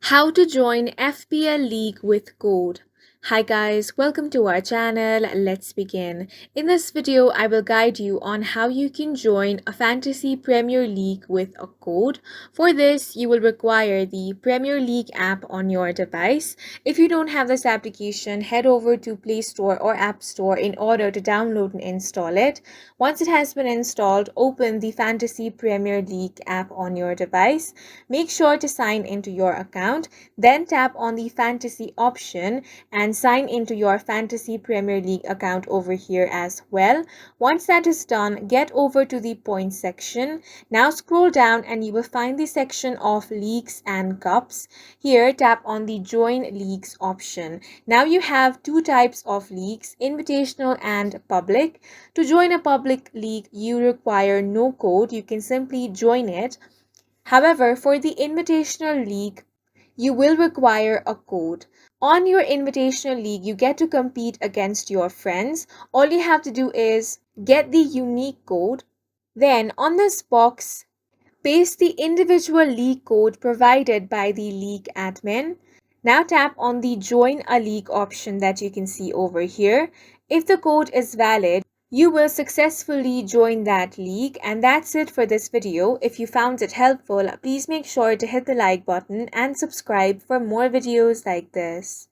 How to join FPL League with code. Hi guys, welcome to our channel. Let's begin. In this video, I will guide you on how you can join a Fantasy Premier League with a code. For this, you will require the Premier League app on your device. If you don't have this application, head over to Play Store or App Store in order to download and install it. Once it has been installed, open the Fantasy Premier League app on your device. Make sure to sign into your account. Then tap on the Fantasy option and sign into your Fantasy Premier League account over here as well. Once that is done, get over to the points section. Now scroll down and you will find the section of leagues and cups. Here, tap on the Join Leagues option. Now you have two types of leagues, invitational and public. To join a public league, you require no code. You can simply join it. However, for the invitational league, you will require a code. On your invitational league, you get to compete against your friends. All you have to do is get the unique code. Then on this box, paste the individual league code provided by the league admin. Now tap on the Join a League option that you can see over here. If the code is valid, you will successfully join that league. And that's it for this video. If you found it helpful, please make sure to hit the like button and subscribe for more videos like this.